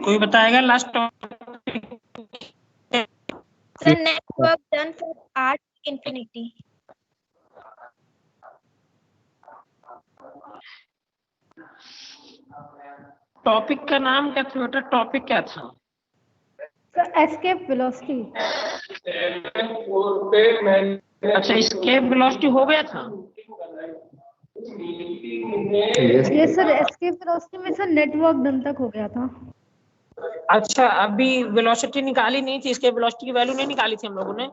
कोई बताएगा last topic? The network done for R infinity. Topic का नाम क्या था बेटा? टॉपिक क्या था? Escape velocity. अच्छा, एस्केप वेलोसिटी हो गया था। ये सर एस्केप वेलोसिटी में सर नेटवर्क डन तक हो गया था। अच्छा, अभी वेलोसिटी निकाली नहीं थी, एस्केप वेलोसिटी की वैल्यू नहीं निकाली थी हम लोगों ने।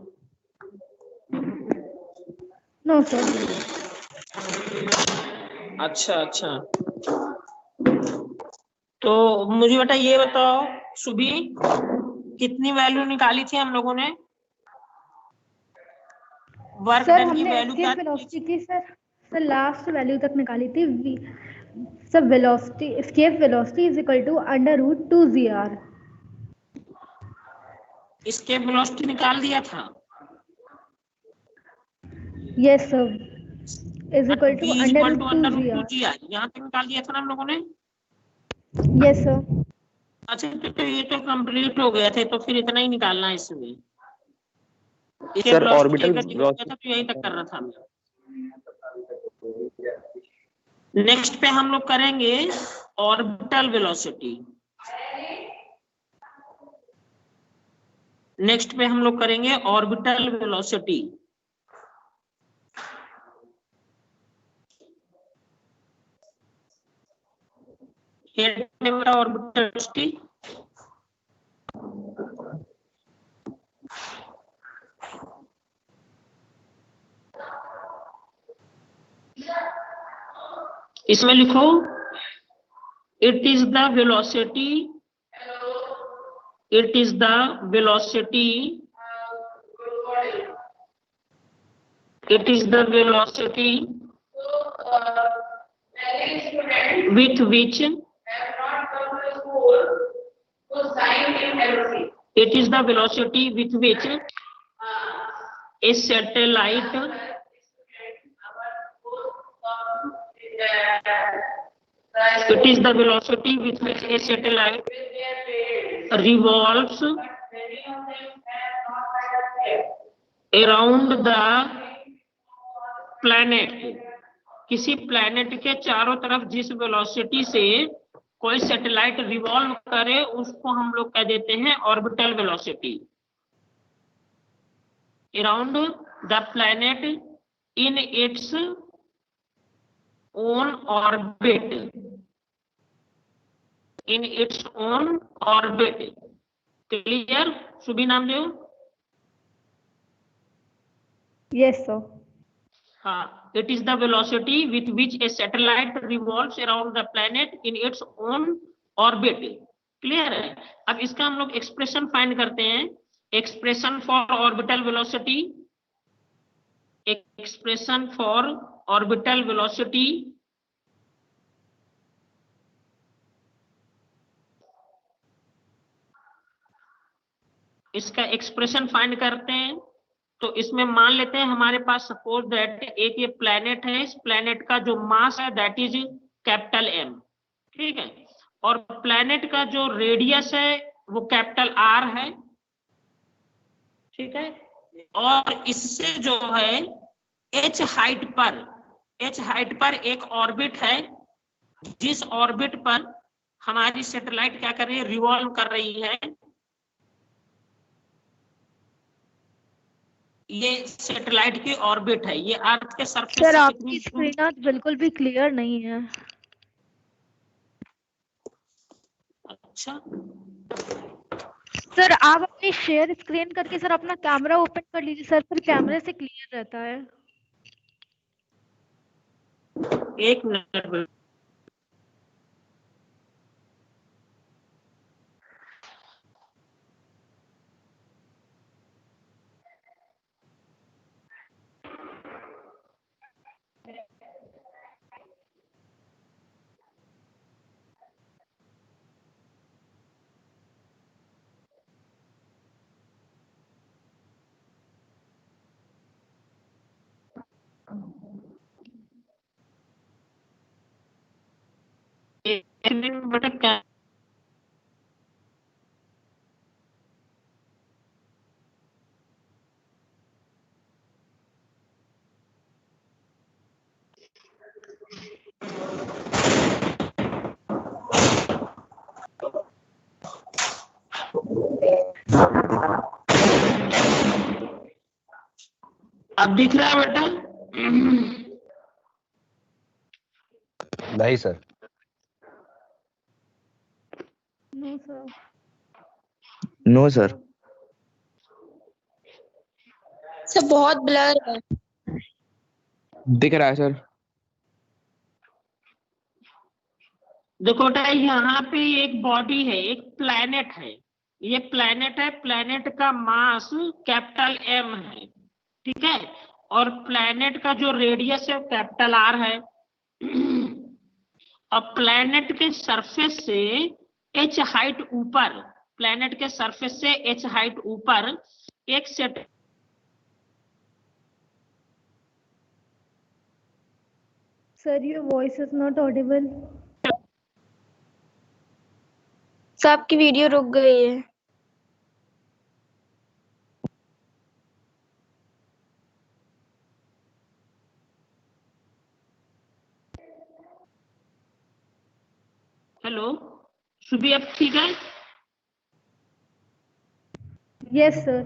No sir. अच्छा अच्छा, तो मुझे बेटा ये बताओ सुबी, कितनी वैल्यू निकाली थी हम लोगों ने? वर्क सर डन की हमने वैल्यू क्या एस्केप वेलोसिटी की सर लास्ट वैल्यू तक निकाली थी। Sir velocity escape velocity is equal to √2gr। Escape velocity निकाल दिया था। Yes sir, is equal to √2gr √2gr। यहाँ तक निकाल दिया था ना हम लोगों ने। Yes sir. अच्छा, तो ये तो कंप्लीट हो गया था, तो फिर इतना ही निकालना है इसमें। सर ऑर्बिटल तो यही तक कर रहा था। नेक्स्ट पे हम लोग करेंगे ऑर्बिटल वेलोसिटी। नेक्स्ट पे हम लोग करेंगे ऑर्बिटल वेलोसिटी। ऑर्बिटल वेलोसिटी इसमें लिखो, it is the velocity, it is the velocity, it is the velocity with which it is the velocity with which a satellite it is the velocity with which a satellite revolves around the planet। किसी planet के चारों तरफ जिस velocity से कोई satellite revolve करे उसको हम लोग कह देते हैं orbital velocity. Around the planet in its own orbit, in its own orbit. Clear सुबी नामदेव? Yes sir. हाँ, it is the velocity with which a satellite revolves around the planet in its own orbit। Clear है? अब इसका हम लोग expression find करते हैं। Expression for orbital velocity, expression for orbital velocity इसका एक्सप्रेशन फाइंड करते हैं। तो इसमें मान लेते हैं हमारे पास सपोज दैट एक ये प्लेनेट है, इस प्लेनेट का जो मास है दैट इज कैपिटल एम, ठीक है, और प्लेनेट का जो रेडियस है वो कैपिटल आर है, ठीक है, और इससे जो है एच हाइट पर एक ऑर्बिट है, जिस ऑर्बिट पर हमारी सैटेलाइट क्या कर रही है? रिवॉल्व कर रही है। ये सैटेलाइट की ऑर्बिट है, ये अर्थ के सरफेस सर से आपकी स्क्रीन आज बिल्कुल भी क्लियर नहीं है। अच्छा, सर आप अपनी शेयर स्क्रीन करके सर अपना कैमरा ओपन कर लीजिए सर, फिर कैमरे से क्लियर रहता है। एक मिनट। अब दिख रहा है बेटा? नहीं सर। No sir. No sir. Sir बहुत ब्लर है। दिख रहा है सर। देखो बेटा, यहाँ पे एक बॉडी है, एक प्लैनेट है, ये प्लैनेट है, प्लैनेट का मास कैपिटल एम है, ठीक है, और प्लैनेट का जो रेडियस है कैपिटल आर है। और प्लैनेट के सरफेस से एच हाइट ऊपर, प्लैनेट के सरफेस से एच हाइट ऊपर एक set. Sir your voice is not Audible. Sir आपकी वीडियो रुक गई है। हेलो, सुबह अब ठीक है? Yes sir.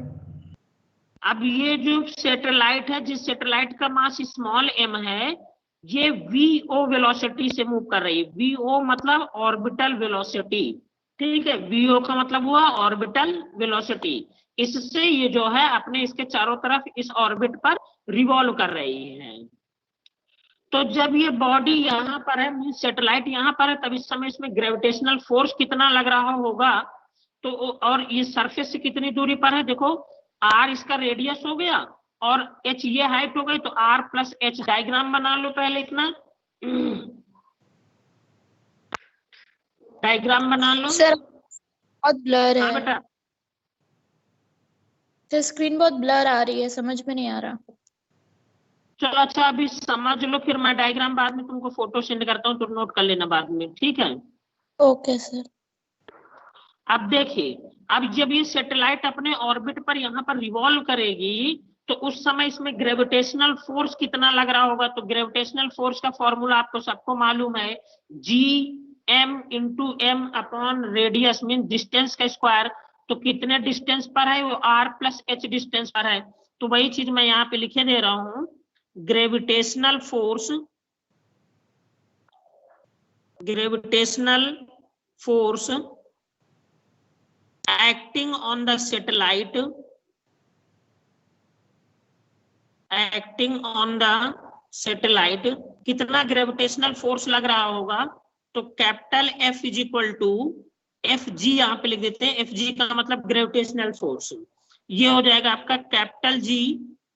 अब ये जो सैटेलाइट है, जिस सैटेलाइट का मास स्मॉल एम है, ये वीओ वेलोसिटी से मूव कर रही है। वीओ मतलब ऑर्बिटल वेलोसिटी, ठीक है, वीओ का मतलब हुआ ऑर्बिटल वेलोसिटी। इससे ये जो है अपने इसके चारों तरफ इस ऑर्बिट पर रिवॉल्व कर रही है। तो जब ये बॉडी यहाँ पर है, मीन सैटेलाइट यहाँ पर है, तब इस समय इसमें ग्रेविटेशनल फोर्स कितना लग रहा होगा, तो और ये सरफेस से कितनी दूरी पर है, देखो आर इसका रेडियस हो गया और एच ये हाइट हो गई, तो आर प्लस एच डायग्राम बना लो पहले इतना। डायग्राम बना लो। सर बहुत ब्लर हाँ है। बेटा, सर स्क्रीन बहुत ब्लर आ रही है, समझ में नहीं आ रहा। चलो अच्छा अभी समझ लो, फिर मैं डायग्राम बाद में तुमको फोटो सेंड करता हूँ, तो नोट कर लेना बाद में, ठीक है? Okay sir. अब देखिए, अब जब ये सैटेलाइट अपने ऑर्बिट पर यहाँ पर रिवॉल्व करेगी, तो उस समय इसमें ग्रेविटेशनल फोर्स कितना लग रहा होगा। तो ग्रेविटेशनल फोर्स का फॉर्मूला आपको सबको मालूम है, G M into M upon radius mean distance का स्क्वायर। तो कितने डिस्टेंस पर है वो, आर प्लस एच डिस्टेंस पर है। तो वही चीज मैं यहाँ पे लिखे दे रहा हूँ, gravitational force, gravitational force acting on the satellite, acting on the satellite, कितना ग्रेविटेशनल फोर्स लग रहा होगा। तो capital F is equal to F G, यहाँ पे लिख देते हैं, एफ जी का मतलब ग्रेविटेशनल फोर्स, ये हो जाएगा आपका capital G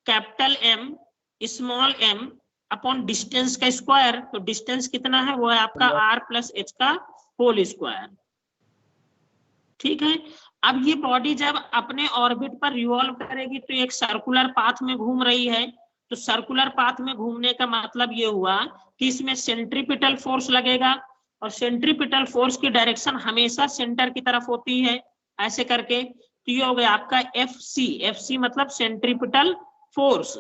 capital M small M upon distance का स्क्वायर। तो डिस्टेंस कितना है, वो है आपका आर प्लस एच का होल स्क्वायर, ठीक है। अब ये बॉडी जब अपने ऑर्बिट पर रिवॉल्व करेगी तो एक सर्कुलर पाथ में घूम रही है। तो सर्कुलर पाथ में घूमने का मतलब ये हुआ कि इसमें सेंट्रीपिटल फोर्स लगेगा, और सेंट्रीपिटल फोर्स की डायरेक्शन हमेशा सेंटर की तरफ होती है, ऐसे करके। तो ये हो गया आपका एफ सी, एफ सी मतलब सेंट्रीपिटल फोर्स।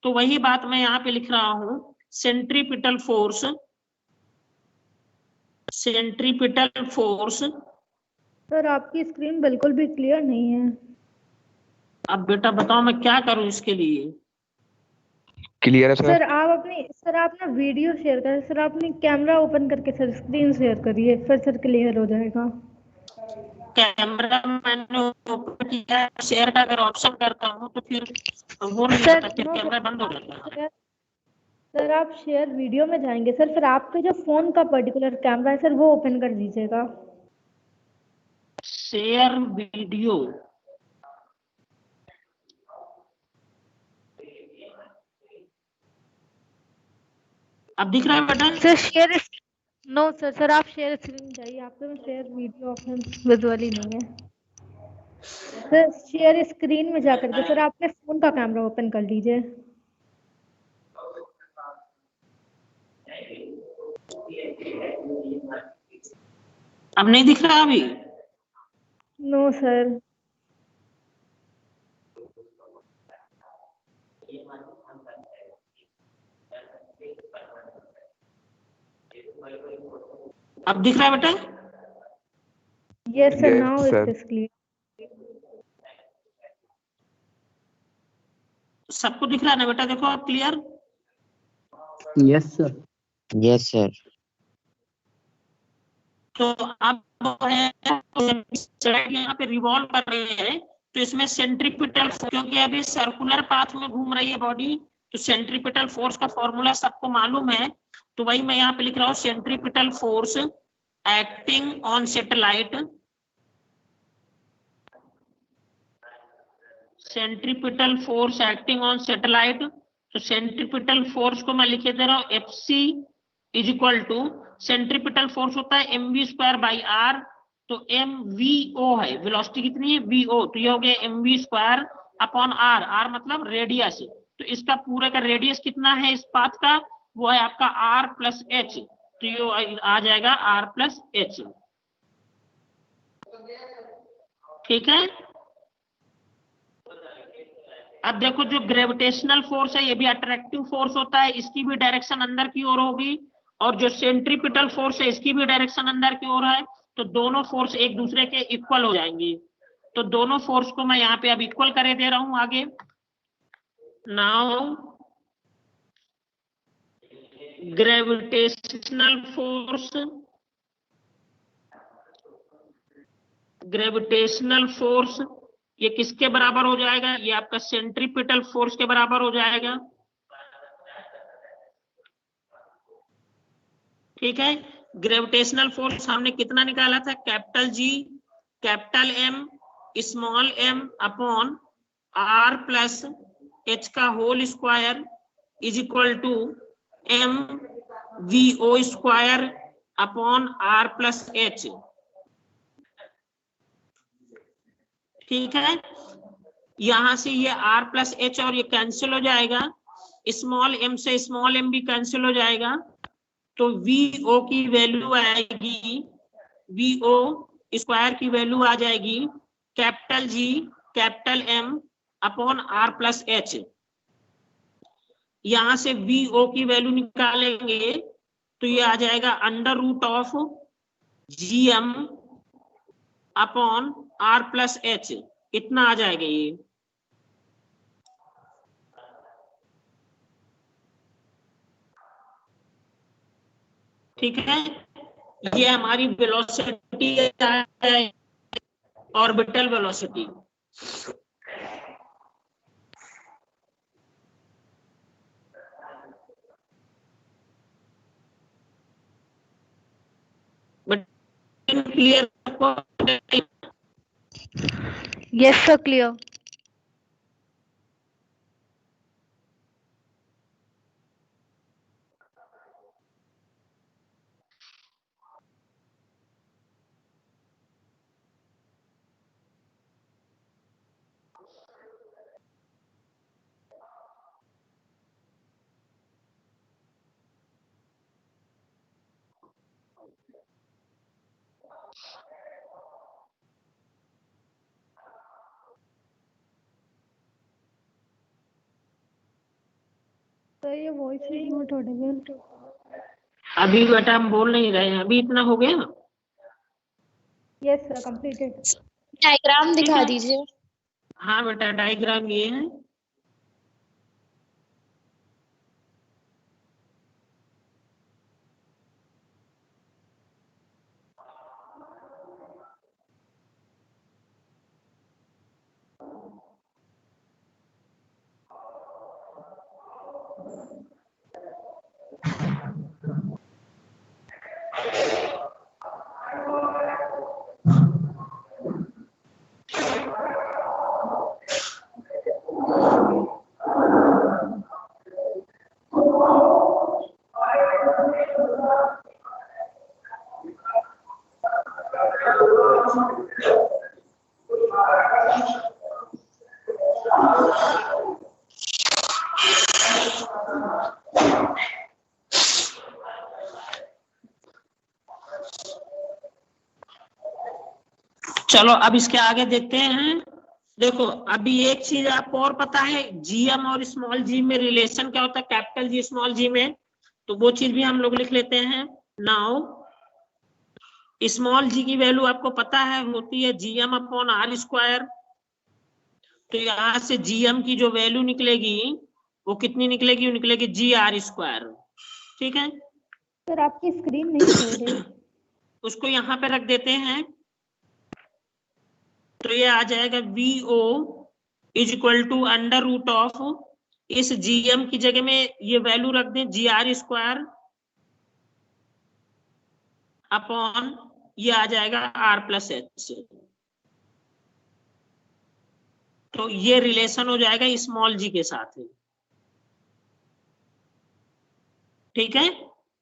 तो वही बात मैं यहाँ पे लिख रहा हूं, centripetal force, centripetal force. Sir आपकी स्क्रीन बिल्कुल भी क्लियर नहीं है। अब बेटा बताओ मैं क्या करूं इसके लिए? क्लियर है सर आप ना वीडियो शेयर करें सर, अपनी कैमरा ओपन करके सर स्क्रीन शेयर करिए, फिर सर क्लियर हो जाएगा। कैमरा मैंने ओपन किया, शेयर का अगर ऑप्शन करता हूं तो फिर वो नहीं सर होता, फिर कैमरा बंद हो जाता है। सर आप शेयर वीडियो में जाएंगे सर, फिर आपके जो फोन का पर्टिकुलर कैमरा है सर वो ओपन कर दीजिएगा। शेयर वीडियो, अब दिख रहा है बेटा? Sir share no sir, sir आप शेयर स्क्रीन जाइए, आपके में शेयर वीडियो ऑप्शन विजुअली नहीं है। सर शेयर स्क्रीन में जाकर के सर आपने फोन का कैमरा ओपन कर लीजिए। अब नहीं दिख रहा अभी? No sir. अब दिख रहा है बेटा? Yes sir, Yes, now sir. It is clear. सबको दिख रहा है ना बेटा? देखो आप clear? Yes sir. Yes sir. तो अब यहाँ पे रिवॉल्व कर रही है, तो इसमें सेंट्रीपिटल, क्योंकि अभी सर्कुलर पाथ में घूम रही है बॉडी, तो सेंट्रीपिटल फोर्स का फॉर्मूला सबको मालूम है, तो वही मैं यहाँ पे लिख रहा हूँ, centripetal force acting on satellite, centripetal force acting on satellite. तो सेंट्रीपिटल फोर्स को मैं लिखे दे रहा हूँ Fc is equal to, centripetal force होता है mv² बाई r, तो mvo है, वेलोसिटी कितनी है vo, तो ये हो गया mv² अपॉन r, r मतलब रेडियस, तो इसका पूरे का रेडियस कितना है इस पाथ का, वो है आपका r प्लस h, तो ये आ जाएगा r प्लस h। ठीक है। अब देखो जो ग्रेविटेशनल फोर्स है ये भी अट्रैक्टिव फोर्स होता है, इसकी भी डायरेक्शन अंदर की ओर होगी, और जो सेंट्रीपिटल फोर्स है इसकी भी डायरेक्शन अंदर की ओर है, तो दोनों फोर्स एक दूसरे के इक्वल हो जाएंगी। तो दोनों फोर्स को मैं यहाँ पे अब इक्वल करे दे रहा हूं आगे। नाउ ग्रेविटेशनल फोर्स ये किसके बराबर हो जाएगा, ये आपका सेंट्रीपिटल फोर्स के बराबर हो जाएगा। ठीक है। ग्रेविटेशनल फोर्स हमने कितना निकाला था, capital G capital M small m upon r plus h का whole square is equal to mvo square upon r plus h। ठीक है। यहां से ये r प्लस h और ये कैंसिल हो जाएगा, स्मॉल m से स्मॉल m भी कैंसिल हो जाएगा, तो vo की वैल्यू आएगी, vo स्क्वायर की वैल्यू आ जाएगी capital G capital M upon r plus h। यहां से vo की वैल्यू निकालेंगे तो ये आ जाएगा under root of gm upon r plus h, इतना आ जाएगा ये। ठीक है। ये हमारी वेलोसिटी है, orbital velocity. But clear? Yes sir, clear. Sir ये वॉइस इज नॉट ऑडिबल। अभी बेटा हम बोल नहीं रहे हैं, अभी इतना हो गया। Yes sir, completed. डायग्राम दिखा है। दीजिए। हाँ बेटा डायग्राम ये है। चलो अब इसके आगे देखते हैं। देखो अभी एक चीज आपको और पता है, जीएम और स्मॉल जी में रिलेशन क्या होता है, कैपिटल जी स्मॉल जी में, तो वो चीज भी हम लोग लिख लेते हैं। नाउ स्मॉल जी की वैल्यू आपको पता है होती है जीएम अपॉन आर स्क्वायर, तो यहाँ से जीएम की जो वैल्यू निकलेगी वो कितनी निकलेगी? वो निकलेगी GR²। ठीक है, सर आपकी स्क्रीन नहीं शो है। उसको यहाँ पे रख देते हैं। तो ये आ जाएगा VO = √, इस GM की जगह में ये वैल्यू रख दें GR² अपॉन ये आ जाएगा R+H। तो ये रिलेशन हो जाएगा स्मॉल g के साथ। ठीक है,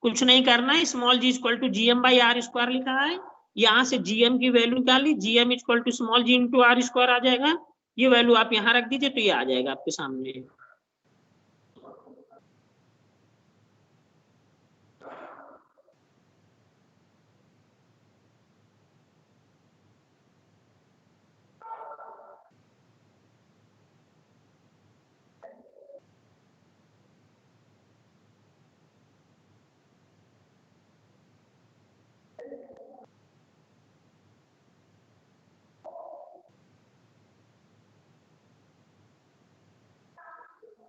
कुछ नहीं करना है, स्मॉल g = GM/R² लिखा है, यहाँ से GM की वैल्यू निकाली, GM = स्मॉल g × R² आ जाएगा। ये वैल्यू आप यहाँ रख दीजिए तो ये आ जाएगा आपके सामने।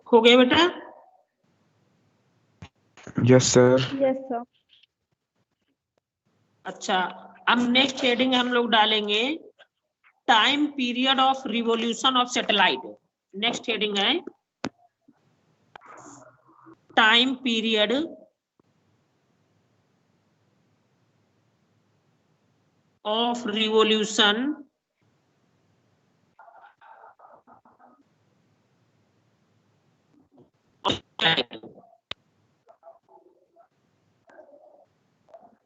हो गया बेटा? Yes sir. Yes sir. अच्छा, अब नेक्स्ट हेडिंग हम लोग डालेंगे time period of revolution of satellite. Next heading है टाइम पीरियड ऑफ रिवॉल्यूशन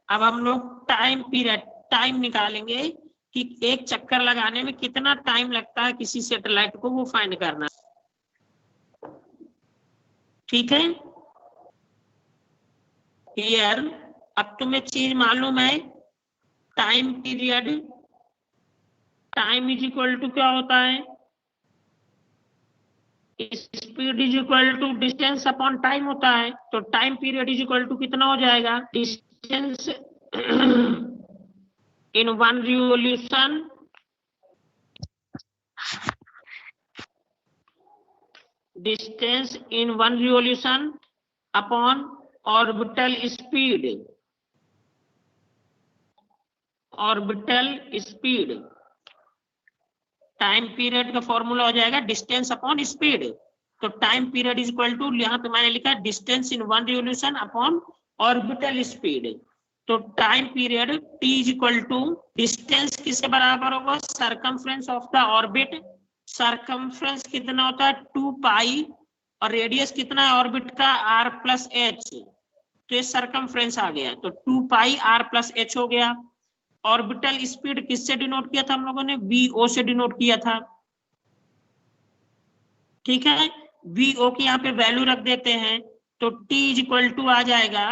अब हम लोग टाइम निकालेंगे कि एक चक्कर लगाने में कितना टाइम लगता है किसी सैटेलाइट को, वो फाइंड करना। ठीक है, क्लियर? अब तुम्हें चीज मालूम है, टाइम पीरियड, टाइम = क्या होता है? स्पीड = डिस्टेंस अपॉन टाइम होता है। तो टाइम पीरियड = कितना हो जाएगा? Distance in 1 revolution upon orbital speed. Time period का फॉर्मूला हो जाएगा डिस्टेंस अपॉन स्पीड। तो टाइम पीरियड = यहाँ पे मैंने लिखा distance in 1 revolution upon orbital speed. तो टाइम पीरियड T = डिस्टेंस किसके बराबर होगा? Circumference of the orbit. Circumference कितना होता है? 2π, और रेडियस कितना है ऑर्बिट का? R+H। तो ये सरकमफ्रेंस आ गया, तो 2π R+H हो गया। ऑर्बिटल स्पीड किससे डिनोट किया था हम लोगों ने? VO से डिनोट किया था। ठीक है, VO की यहाँ पे वैल्यू रख देते हैं, तो T = आ जाएगा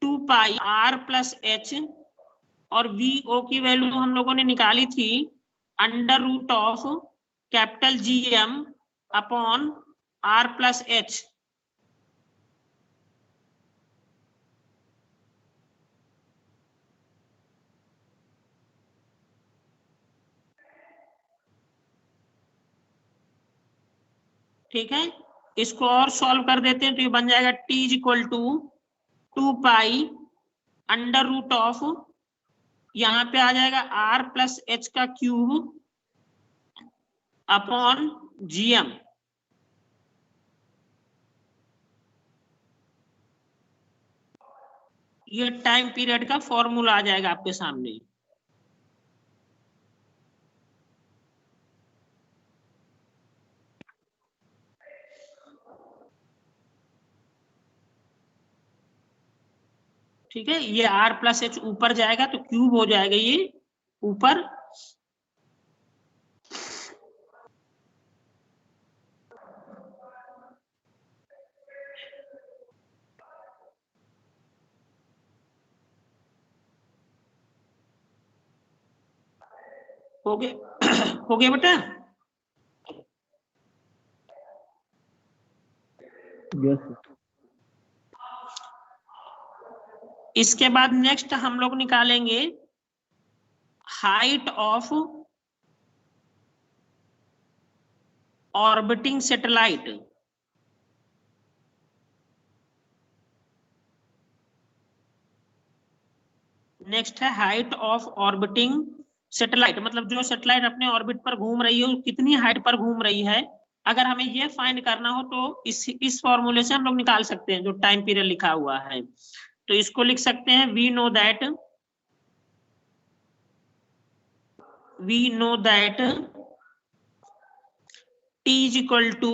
2π R+H, और VO की वैल्यू हम लोगों ने निकाली थी √GM अपॉन R+H। ठीक है, इसको और सॉल्व कर देते हैं तो ये बन जाएगा T = 2π √, यहाँ पे आ जाएगा R+H का क्यूब अपॉन GM। ये टाइम पीरियड का फॉर्मूला आ जाएगा आपके सामने। ठीक है, ये R+H ऊपर जाएगा तो क्यूब हो जाएगा ये ऊपर। हो गया हो गया बेटा? Yes sir. इसके बाद नेक्स्ट हम लोग निकालेंगे height of orbiting satellite, next है हाइट ऑफ ऑर्बिटिंग सैटेलाइट, मतलब जो सैटेलाइट अपने ऑर्बिट पर घूम रही है वो कितनी हाइट पर घूम रही है। अगर हमें ये फाइंड करना हो तो इस फॉर्मूले से हम लोग निकाल सकते हैं, जो टाइम पीरियड लिखा हुआ है। तो इसको लिख सकते हैं, we know that t is equal to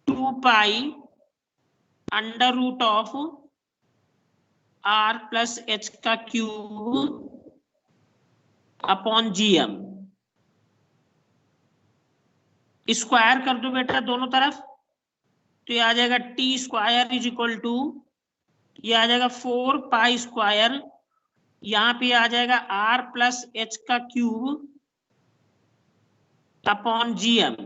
2 pi under root of r plus h का क्यूब अपॉन gm। स्क्वायर कर दो बेटा दोनों तरफ, तो ये आ जाएगा t square is equal to, ये आ जाएगा 4 पाई स्क्वायर, यहाँ पे आ जाएगा r प्लस h का क्यूब अपॉन gm।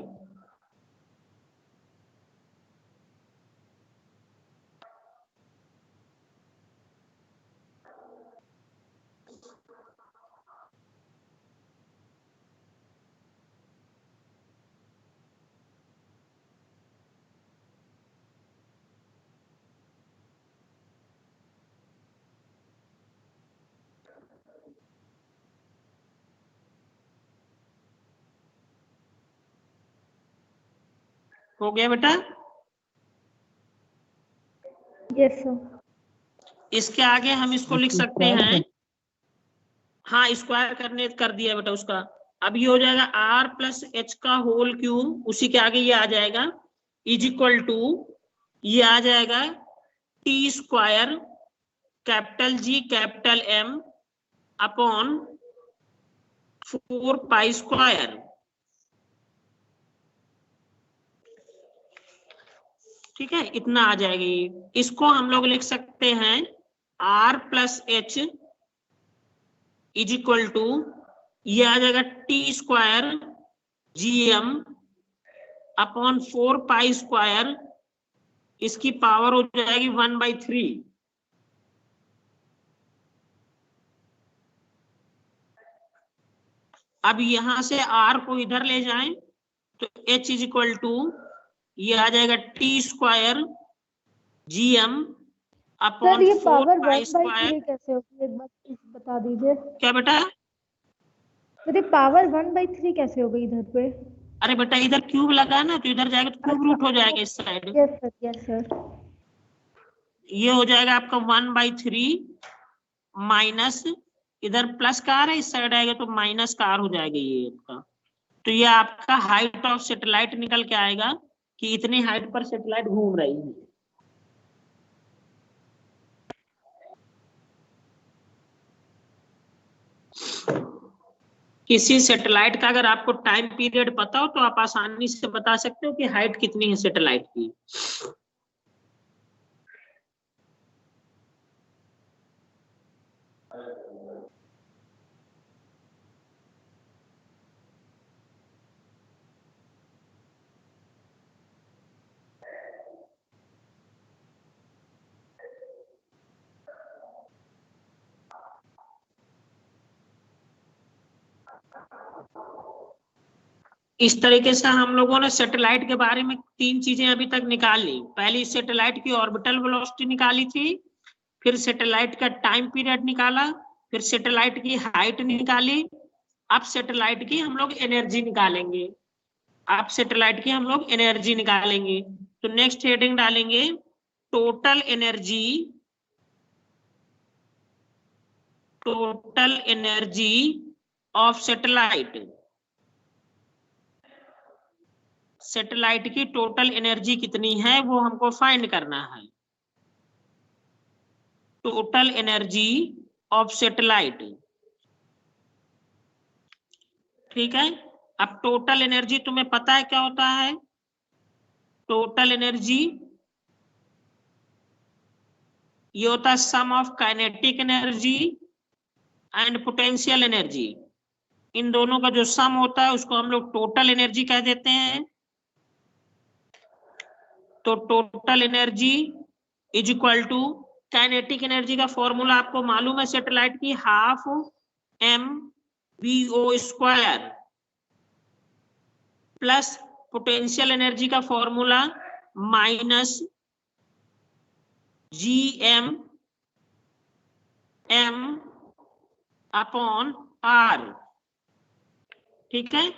हो गया बेटा? Yes sir. इसके आगे हम इसको लिख सकते हैं, हाँ स्क्वायर करने कर दिया बेटा उसका। अब ये हो जाएगा r प्लस एच का होल क्यूब, उसी के आगे ये आ जाएगा इज इक्वल टू, ये आ जाएगा t square capital G capital M upon 4 pi square. ठीक है, इतना आ जाएगा ये। इसको हम लोग लिख सकते हैं r plus H is equal to, ये आ जाएगा t square gm upon 4 pi square, इसकी पावर हो जाएगी 1/3। अब यहां से r को इधर ले जाएं तो h इज इक्वल टू, ये आ जाएगा t square gm sir upon ये 4 पावर पाई 1/3 स्क्वायर। कैसे होगी, एक बार प्लीज बता दीजिए। क्या बेटा? सर ये पावर 1/3 कैसे हो गई इधर पे? अरे बेटा इधर क्यूब लगा ना, तो इधर जाएगा तो क्यूब रूट हो जाएगा इस side. Yes sir, yes sir. ये हो जाएगा आपका 1/3 माइनस, इधर प्लस का आ रहा है, इस साइड आएगा तो माइनस का आर हो जाएगा ये आपका। तो ये आपका हाइट ऑफ सैटेलाइट निकल के आएगा कि इतनी हाइट पर सैटेलाइट घूम रही है। किसी सैटेलाइट का अगर आपको टाइम पीरियड पता हो तो आप आसानी से बता सकते हो कि हाइट कितनी है सैटेलाइट की। इस तरीके से हम लोगों ने सैटेलाइट के बारे में 3 चीजें अभी तक निकाल ली। पहली सैटेलाइट की ऑर्बिटल वेलोसिटी निकाली थी, फिर सैटेलाइट का टाइम पीरियड निकाला, फिर सैटेलाइट की हाइट निकाली। अब सैटेलाइट की हम लोग एनर्जी निकालेंगे, अब सैटेलाइट की हम लोग एनर्जी निकालेंगे। तो नेक्स्ट हेडिंग डालेंगे total energy of satellite. Satellite की टोटल एनर्जी कितनी है वो हमको फाइंड करना है। टोटल एनर्जी ऑफ सैटेलाइट, ठीक है। अब टोटल एनर्जी तुम्हें पता है क्या होता है? टोटल एनर्जी ये होता है sum of kinetic energy and potential energy. इन दोनों का जो सम होता है उसको हम लोग टोटल एनर्जी कह देते हैं। तो total energy is equal to, kinetic energy का फॉर्मूला आपको मालूम है सैटेलाइट की, ½ mvo²। प्लस पोटेंशियल एनर्जी का formula minus GM M upon R, ठीक है।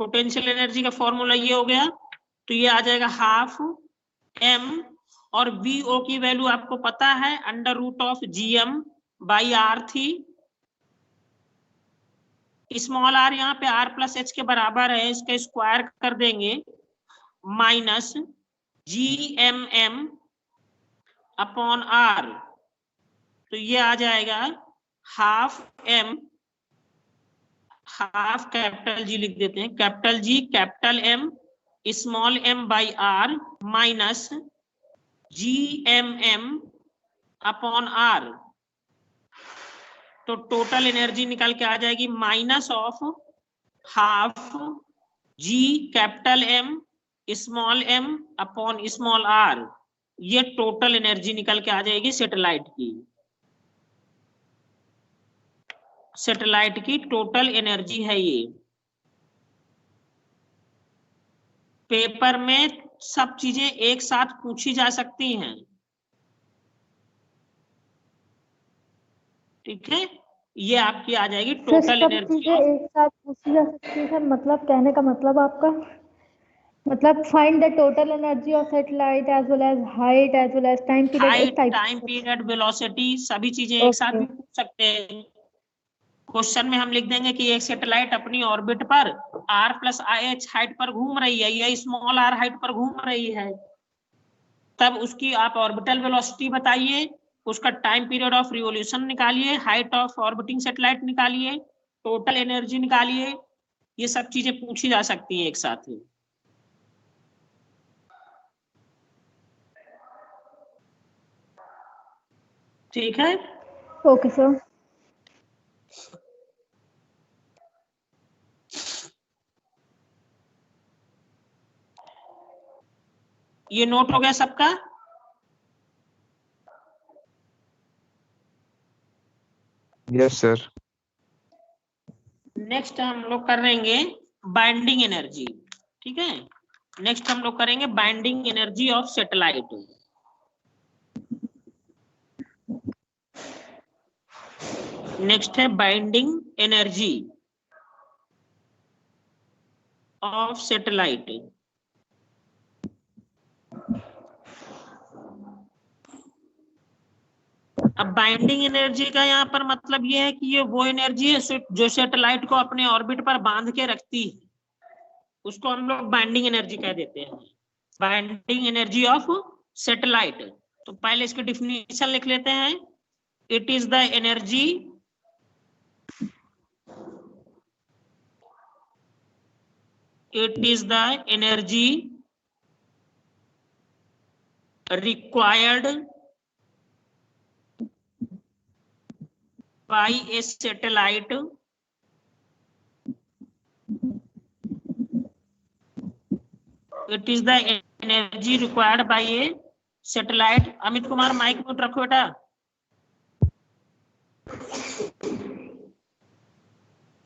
पोटेंशियल एनर्जी का फॉर्मूला ये हो गया, तो ये आ जाएगा हाफ M, और VO की वैल्यू आपको पता है under root of GM by R थी। स्मॉल r यहाँ पे r प्लस h के बराबर है, इसका स्क्वायर कर देंगे माइनस GMM अपॉन R, तो ये आ जाएगा half M, half capital G लिख देते हैं, capital G capital M small m by R minus GMM upon R, तो टोटल एनर्जी निकल के आ जाएगी minus of half G capital M small m upon small r, ये टोटल एनर्जी निकल के आ जाएगी सैटेलाइट की। सैटेलाइट की टोटल एनर्जी है ये। पेपर में सब चीजें एक साथ पूछी जा सकती हैं, ठीक है। ये आपकी आ जाएगी टोटल एनर्जी। एक साथ पूछी जा सकती है, मतलब कहने का मतलब आपका मतलब find the total energy of satellite as well as height as well as time period, time period, velocity, सभी चीजें एक साथ भी पूछ सकते हैं। क्वेश्चन में हम लिख देंगे कि एक सैटेलाइट अपनी ऑर्बिट पर r प्लस IH हाइट पर घूम रही है, या स्मॉल r हाइट पर घूम रही है, तब उसकी आप ऑर्बिटल वेलोसिटी बताइए, उसका टाइम पीरियड ऑफ रिवोल्यूशन निकालिए, हाइट ऑफ ऑर्बिटिंग सैटेलाइट निकालिए, टोटल एनर्जी निकालिए। ये सब चीजें पूछी जा सकती हैं एक साथ ही, ठीक है। Okay sir. ये नोट हो गया सबका। Yes sir. नेक्स्ट हम लोग करेंगे बाइंडिंग एनर्जी, ठीक है। नेक्स्ट हम लोग करेंगे binding energy of satellite. Next है बाइंडिंग एनर्जी ऑफ सैटेलाइट। अब बाइंडिंग एनर्जी का यहाँ पर मतलब ये है कि ये वो एनर्जी है जो सैटेलाइट को अपने ऑर्बिट पर बांध के रखती है, उसको हम लोग बाइंडिंग एनर्जी कह देते हैं, बाइंडिंग एनर्जी ऑफ सैटेलाइट। तो पहले इसकी डिफिनीशन लिख लेते हैं। It is the energy required by a satellite Amit Kumar mike mute रखो बेटा।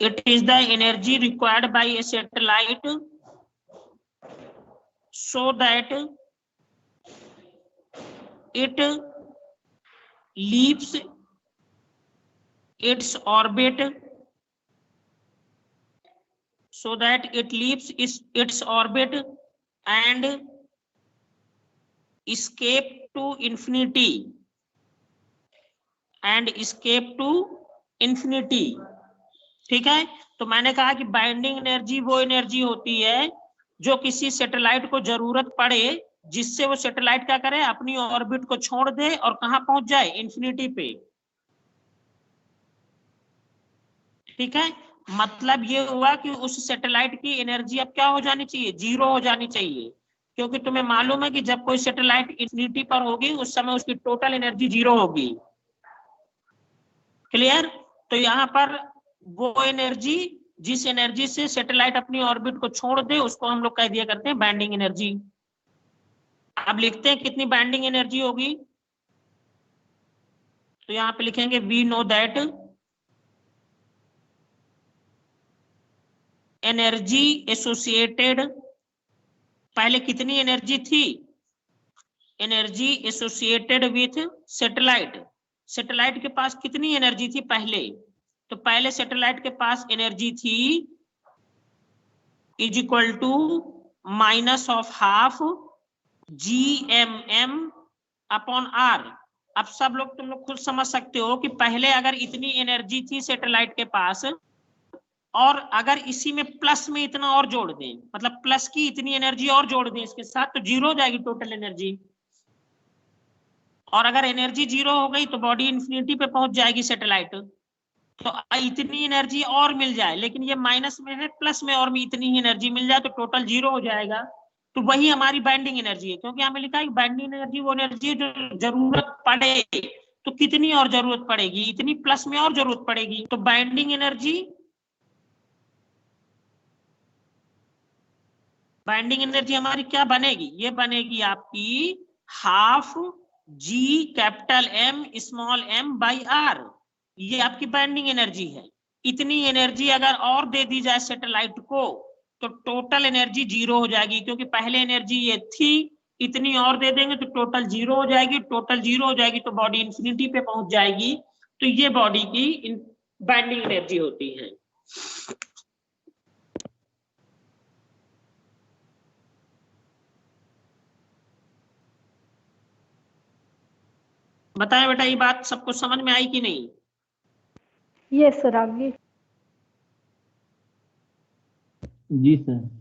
It is the energy required by a satellite so that it leaves its orbit, and escape to infinity, ठीक है। तो मैंने कहा कि बाइंडिंग एनर्जी वो एनर्जी होती है जो किसी सैटेलाइट को जरूरत पड़े, जिससे वो सैटेलाइट क्या करे, अपनी ऑर्बिट को छोड़ दे और कहां पहुंच जाए, इन्फिनिटी पे, ठीक है। मतलब ये हुआ कि उस सैटेलाइट की एनर्जी अब क्या हो जानी चाहिए, 0 हो जानी चाहिए, क्योंकि तुम्हें मालूम है कि जब कोई सैटेलाइट इन्फिनिटी पर होगी उस समय उसकी टोटल एनर्जी 0 होगी। क्लियर। तो यहाँ पर वो एनर्जी जिस एनर्जी से सैटेलाइट अपनी ऑर्बिट को छोड़ दे उसको हम लोग कह दिया करते हैं बाइंडिंग एनर्जी। अब लिखते हैं कितनी बाइंडिंग एनर्जी होगी। तो यहाँ पे लिखेंगे we know that energy associated, पहले कितनी एनर्जी थी, energy associated with satellite, satellite के पास कितनी एनर्जी थी पहले, तो पहले सैटेलाइट के पास एनर्जी थी is equal to minus of half GMM upon R। अब सब लोग तुम लोग खुद समझ सकते हो कि पहले अगर इतनी एनर्जी थी सैटेलाइट के पास और अगर इसी में प्लस में इतना और जोड़ दें, मतलब प्लस की इतनी एनर्जी और जोड़ दें इसके साथ, तो जीरो हो जाएगी टोटल एनर्जी। और अगर एनर्जी जीरो हो गई तो बॉडी इंफिनिटी पे पहुंच जाएगी सैटेलाइट। तो इतनी एनर्जी और मिल जाए, लेकिन ये माइनस में है, प्लस में और भी इतनी ही एनर्जी मिल जाए तो टोटल जीरो हो जाएगा। तो वही हमारी बाइंडिंग एनर्जी है, क्योंकि हमें लिखा है बाइंडिंग एनर्जी वो एनर्जी है जो जरूरत पड़े, तो कितनी और जरूरत पड़ेगी, इतनी प्लस में और जरूरत पड़ेगी। तो बाइंडिंग एनर्जी हमारी क्या बनेगी, ये बनेगी आपकी half G capital M small m by R। ये आपकी बाइंडिंग एनर्जी है। इतनी एनर्जी अगर और दे दी जाए सैटेलाइट को तो टोटल एनर्जी जीरो हो जाएगी, क्योंकि पहले एनर्जी ये थी, इतनी और दे देंगे तो टोटल जीरो हो जाएगी, टोटल जीरो हो जाएगी तो बॉडी इंफिनिटी पे पहुंच जाएगी। तो ये बॉडी की बाइंडिंग एनर्जी होती है। बताएं बेटा, ये बात सबको समझ में आई कि नहीं? यस सर, आगे। जी सर।